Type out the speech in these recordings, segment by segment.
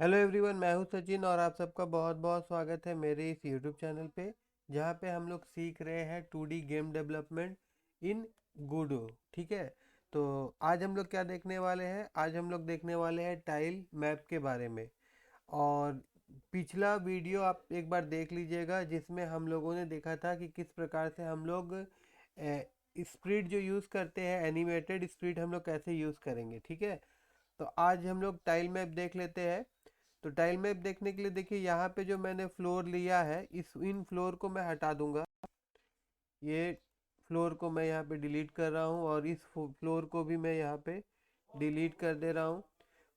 Hello everyone, मैं हूं सचिन और आप सबका बहुत बहुत स्वागत है मेरे इस यूट्यूब चैनल पे, जहां पे हम लोग सीख रहे हैं 2D गेम डेवलपमेंट इन गूडो। ठीक है, तो आज हम लोग क्या देखने वाले हैं? आज हम लोग देखने वाले हैं टाइल मैप के बारे में। और पिछला वीडियो आप एक बार देख लीजिएगा, जिसमें हम लोगों ने देखा था कि किस प्रकार से हम लोग स्प्लिट जो यूज़ करते हैं, एनिमेटेड स्प्लिट हम लोग कैसे यूज़ करेंगे। ठीक है, तो आज हम लोग टाइल मैप देख लेते हैं। तो टाइल मैप देखने के लिए देखिए, यहाँ पे जो मैंने फ्लोर लिया है, इन फ्लोर को मैं हटा दूंगा। ये फ्लोर को मैं यहाँ पे डिलीट कर रहा हूँ और इस फ्लोर को भी मैं यहाँ पे डिलीट कर दे रहा हूँ।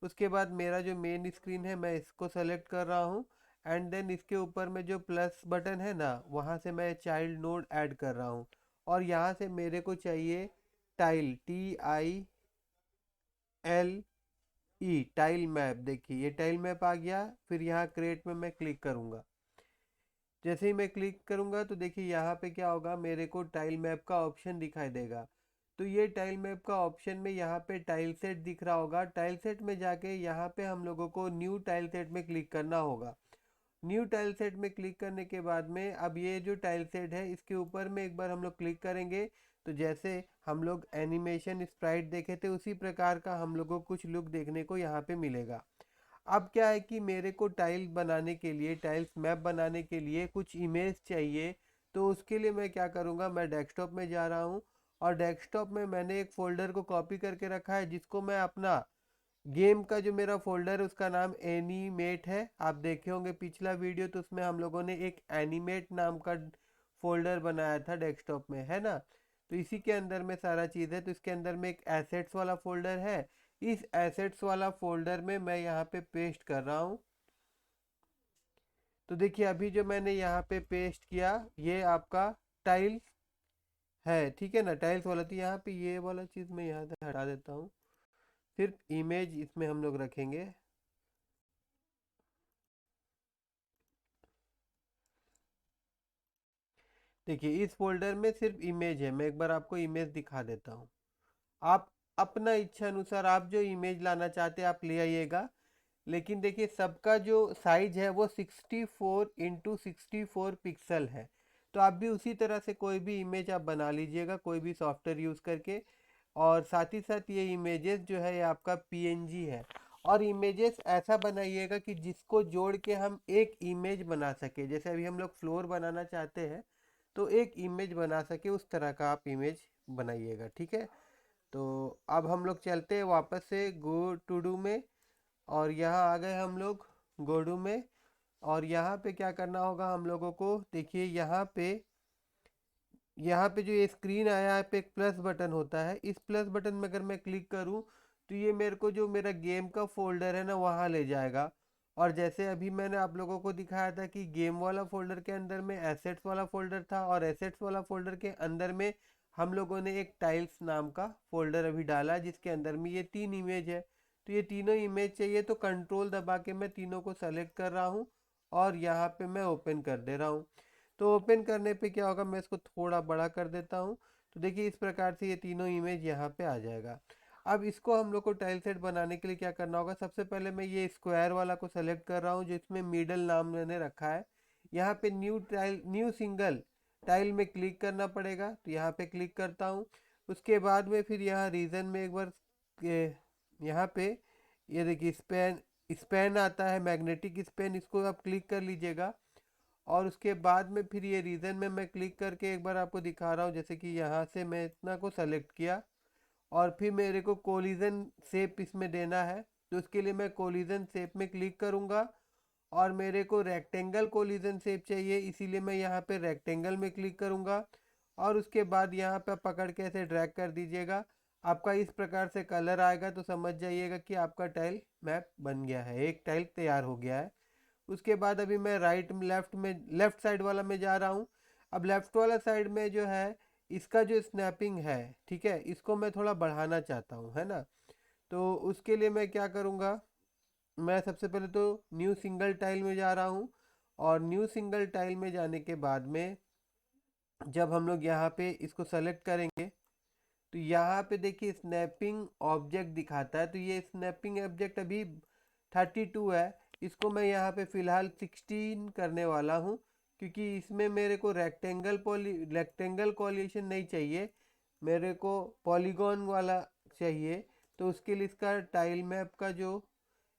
उसके बाद मेरा जो मेन स्क्रीन है, मैं इसको सेलेक्ट कर रहा हूँ। एंड देन इसके ऊपर में जो प्लस बटन है ना, वहाँ से मैं चाइल्ड नोड ऐड कर रहा हूँ। और यहाँ से मेरे को चाहिए टाइल, TILE, टाइल मैप। देखिए ये टाइल मैप आ गया। फिर यहाँ क्रिएट में मैं क्लिक करूँगा। जैसे ही मैं क्लिक करूँगा तो देखिए यहाँ पे क्या होगा, मेरे को टाइल मैप का ऑप्शन दिखाई देगा। तो ये टाइल मैप का ऑप्शन में यहाँ पे टाइल सेट दिख रहा होगा। टाइल सेट में जाके यहाँ पे हम लोगों को न्यू टाइल सेट में क्लिक करना होगा। न्यू टाइल सेट में क्लिक करने के बाद में अब ये जो टाइल सेट है, इसके ऊपर में एक बार हम लोग क्लिक करेंगे तो जैसे हम लोग एनिमेशन स्प्राइट देखे थे, उसी प्रकार का हम लोगों को कुछ लुक देखने को यहाँ पे मिलेगा। अब क्या है कि मेरे को टाइल बनाने के लिए, टाइल्स मैप बनाने के लिए कुछ इमेज चाहिए। तो उसके लिए मैं क्या करूँगा, मैं डेस्कटॉप में जा रहा हूँ और डेस्कटॉप में मैंने एक फ़ोल्डर को कॉपी करके रखा है, जिसको मैं अपना गेम का जो मेरा फोल्डर है उसका नाम एनीमेट है। आप देखे होंगे पिछला वीडियो, तो उसमें हम लोगों ने एक एनीमेट नाम का फोल्डर बनाया था डेस्कटॉप में, है ना। तो इसी के अंदर में सारा चीज़ है। तो इसके अंदर में एक एसेट्स वाला फोल्डर है। इस एसेट्स वाला फोल्डर में मैं यहाँ पे पेस्ट कर रहा हूँ। तो देखिए अभी जो मैंने यहाँ पे पेस्ट किया, ये आपका टाइल है। ठीक है ना, टाइल्स वाला। तो यहाँ पे ये वाला चीज़ मैं यहाँ से हटा देता हूँ। सिर्फ इमेज इसमें हम लोग रखेंगे। देखिए इस फोल्डर में सिर्फ इमेज है। मैं एक बार आपको इमेज दिखा देता हूँ। आप अपना इच्छा अनुसार आप जो इमेज लाना चाहते हैं आप ले आइएगा। लेकिन देखिए सबका जो साइज है वो 64x64 पिक्सल है। तो आप भी उसी तरह से कोई भी इमेज आप बना लीजिएगा, कोई भी सॉफ्टवेयर यूज़ करके। और साथ ही साथ ये इमेजेस जो है, ये आपका PNG है। और इमेजेस ऐसा बनाइएगा कि जिसको जोड़ के हम एक इमेज बना सके। जैसे अभी हम लोग फ्लोर बनाना चाहते हैं, तो एक इमेज बना सके, उस तरह का आप इमेज बनाइएगा। ठीक है, तो अब हम लोग चलते हैं वापस से गो टू डू में। और यहाँ आ गए हम लोग गोडू में। और यहाँ पे क्या करना होगा हम लोगों को, देखिए यहाँ पे जो ये स्क्रीन आया है, पे एक प्लस बटन होता है। इस प्लस बटन में अगर मैं क्लिक करूँ तो ये मेरे को जो मेरा गेम का फोल्डर है ना, वहाँ ले जाएगा। और जैसे अभी मैंने आप लोगों को दिखाया था कि गेम वाला फोल्डर के अंदर में एसेट्स वाला फोल्डर था, और एसेट्स वाला फोल्डर के अंदर में हम लोगों ने एक टाइल्स नाम का फोल्डर अभी डाला, जिसके अंदर में ये 3 इमेज है। तो ये तीनों इमेज चाहिए, तो कंट्रोल दबा के मैं तीनों को सेलेक्ट कर रहा हूँ और यहाँ पे मैं ओपन कर दे रहा हूँ। तो ओपन करने पे क्या होगा, मैं इसको थोड़ा बड़ा कर देता हूँ। तो देखिए इस प्रकार से ये तीनों इमेज यहाँ पे आ जाएगा। अब इसको हम लोग को टाइल सेट बनाने के लिए क्या करना होगा, सबसे पहले मैं ये स्क्वायर वाला को सेलेक्ट कर रहा हूँ, जिसमें मिडल नाम मैंने रखा है। यहाँ पे new tile, new single tile में क्लिक करना पड़ेगा। तो यहाँ पे क्लिक करता हूँ। उसके बाद में फिर यहाँ रीजन में एक बार यहाँ पे ये देखिए स्पैन, स्पैन आता है, मैग्नेटिक स्पैन, इसको आप क्लिक कर लीजिएगा। और उसके बाद में फिर ये रीजन में मैं क्लिक करके एक बार आपको दिखा रहा हूँ। जैसे कि यहाँ से मैं इतना को सेलेक्ट किया और फिर मेरे को कोलिजन शेप इसमें देना है। तो उसके लिए मैं कोलिजन शेप में क्लिक करूँगा और मेरे को रेक्टेंगल कोलिजन शेप चाहिए, इसीलिए मैं यहाँ पे रेक्टेंगल में क्लिक करूँगा। और उसके बाद यहाँ पे पकड़ के ऐसे ड्रैग कर दीजिएगा। आपका इस प्रकार से कलर आएगा, तो समझ जाइएगा कि आपका टाइल मैप बन गया है, एक टाइल तैयार हो गया है। उसके बाद अभी मैं राइट लेफ्ट में, लेफ्ट साइड वाला में जा रहा हूँ। अब लेफ्ट वाला साइड में जो है, इसका जो स्नैपिंग है, ठीक है, इसको मैं थोड़ा बढ़ाना चाहता हूँ, है ना। तो उसके लिए मैं क्या करूँगा, मैं सबसे पहले तो न्यू सिंगल टाइल में जा रहा हूँ। और न्यू सिंगल टाइल में जाने के बाद में जब हम लोग यहाँ पे इसको सेलेक्ट करेंगे, तो यहाँ पे देखिए स्नैपिंग ऑब्जेक्ट दिखाता है। तो ये स्नैपिंग ऑब्जेक्ट अभी 32 है। इसको मैं यहाँ पे फ़िलहाल 16 करने वाला हूँ, क्योंकि इसमें मेरे को रेक्टेंगल कॉलिएशन नहीं चाहिए, मेरे को पॉलीगॉन वाला चाहिए। तो उसके लिए इसका टाइल मैप का जो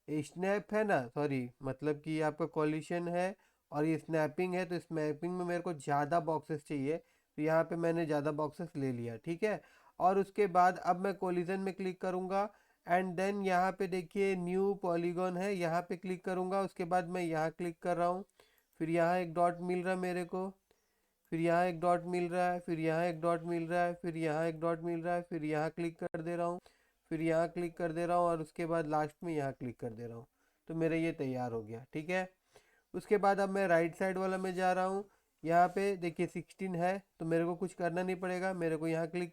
स्नैप है ना, सॉरी मतलब कि आपका कॉलिशन है और ये स्नैपिंग है, तो स्नैपिंग में मेरे को ज़्यादा बॉक्सेस चाहिए, तो यहाँ पे मैंने ज़्यादा बॉक्सेस ले लिया, ठीक है। और उसके बाद अब मैं कोलिजन में क्लिक करूँगा एंड देन यहाँ पे देखिए न्यू पॉलीगॉन है, यहाँ पे क्लिक करूँगा। उसके बाद मैं यहाँ क्लिक कर रहा हूँ, फिर यहाँ एक डॉट मिल रहा है मेरे को, फिर यहाँ एक डॉट मिल रहा है, फिर यहाँ एक डॉट मिल रहा है, फिर यहाँ एक डॉट मिल रहा है, फिर यहाँ क्लिक कर दे रहा हूँ, फिर यहाँ क्लिक कर दे रहा हूँ और उसके बाद लास्ट में यहाँ क्लिक कर दे रहा हूँ। तो मेरा ये तैयार हो गया, ठीक है। उसके बाद अब मैं राइट साइड वाला में जा रहा हूँ। यहाँ पे देखिए 16 है, तो मेरे को कुछ करना नहीं पड़ेगा, मेरे को यहाँ क्लिक,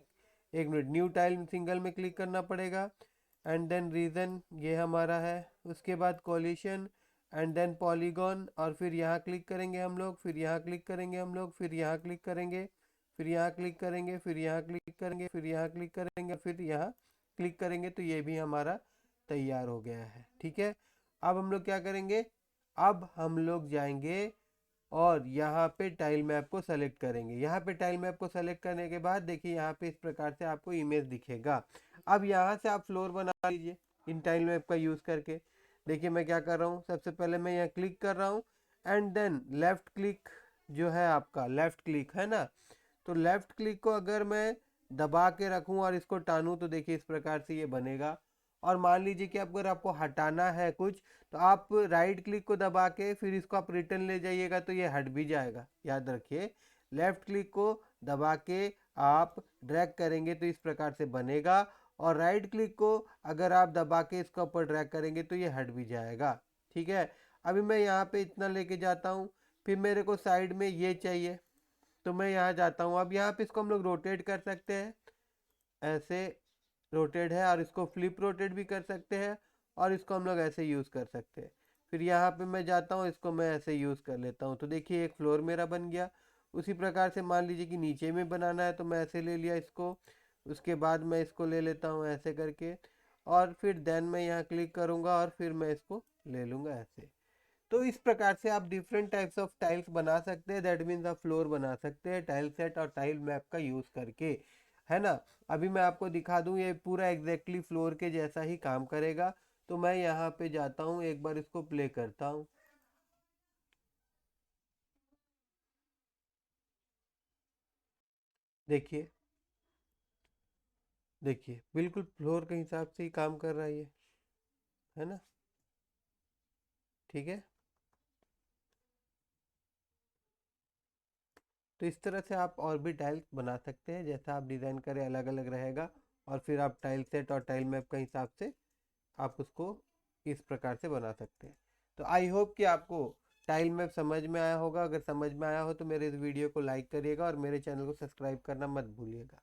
एक मिनट, न्यू टाइल सिंगल में क्लिक करना पड़ेगा एंड देन रीजन ये हमारा है। उसके बाद कॉलिशन एंड देन पॉलीगॉन, और फिर यहाँ क्लिक करेंगे हम लोग, फिर यहाँ क्लिक करेंगे हम लोग, फिर यहाँ क्लिक करेंगे, फिर यहाँ क्लिक करेंगे, फिर यहाँ क्लिक करेंगे, फिर यहाँ क्लिक करेंगे, फिर यहाँ क्लिक करेंगे। तो ये भी हमारा तैयार हो गया है, ठीक है। अब हम लोग क्या करेंगे, अब हम लोग जाएंगे और यहाँ पे टाइल मैप को सेलेक्ट करेंगे। यहाँ पे टाइल मैप को सेलेक्ट करने के बाद देखिए यहाँ पे इस प्रकार से आपको इमेज दिखेगा। अब यहाँ से आप फ्लोर बना लीजिए इन टाइल मैप का यूज़ करके। देखिए मैं क्या कर रहा हूँ, सबसे पहले मैं यहाँ क्लिक कर रहा हूँ एंड देन लेफ़्ट क्लिक, जो है आपका लेफ़्ट क्लिक है ना, तो लेफ़्ट क्लिक को अगर मैं दबा के रखूँ और इसको टानूँ तो देखिए इस प्रकार से ये बनेगा। और मान लीजिए कि अगर आपको हटाना है कुछ, तो आप राइट क्लिक को दबा के फिर इसको आप रिटर्न ले जाइएगा तो ये हट भी जाएगा। याद रखिए, लेफ़्ट क्लिक को दबा के आप ड्रैग करेंगे तो इस प्रकार से बनेगा, और राइट क्लिक को अगर आप दबा के इसके ऊपर ड्रैग करेंगे तो ये हट भी जाएगा, ठीक है। अभी मैं यहाँ पे इतना लेके जाता हूँ, फिर मेरे को साइड में ये चाहिए तो मैं यहाँ जाता हूँ। अब यहाँ पे इसको हम लोग रोटेट कर सकते हैं, ऐसे रोटेट है, और इसको फ्लिप रोटेट भी कर सकते हैं, और इसको हम लोग ऐसे यूज़ कर सकते हैं। फिर यहाँ पे मैं जाता हूँ, इसको मैं ऐसे यूज़ कर लेता हूँ, तो देखिए एक फ्लोर मेरा बन गया। उसी प्रकार से मान लीजिए कि नीचे में बनाना है तो मैं ऐसे ले लिया इसको, उसके बाद मैं इसको ले लेता हूँ ऐसे करके, और फिर देन मैं यहाँ क्लिक करूँगा और फिर मैं इसको ले लूँगा ऐसे। तो इस प्रकार से आप डिफरेंट टाइप्स ऑफ टाइल्स बना सकते हैं, दैट मीन्स आप फ्लोर बना सकते हैं टाइल सेट और टाइल मैप का यूज़ करके, है ना। अभी मैं आपको दिखा दूं, ये पूरा एग्जैक्टली फ्लोर के जैसा ही काम करेगा। तो मैं यहाँ पे जाता हूँ, एक बार इसको प्ले करता हूँ। देखिए, देखिए बिल्कुल फ्लोर के हिसाब से ही काम कर रहा है ये, है ना, ठीक है। तो इस तरह से आप और भी टाइल्स बना सकते हैं, जैसा आप डिज़ाइन करें अलग अलग रहेगा, और फिर आप टाइल सेट और टाइल मैप के हिसाब से आप उसको इस प्रकार से बना सकते हैं। तो आई होप कि आपको टाइल मैप समझ में आया होगा। अगर समझ में आया हो तो मेरे इस वीडियो को लाइक करिएगा और मेरे चैनल को सब्सक्राइब करना मत भूलिएगा।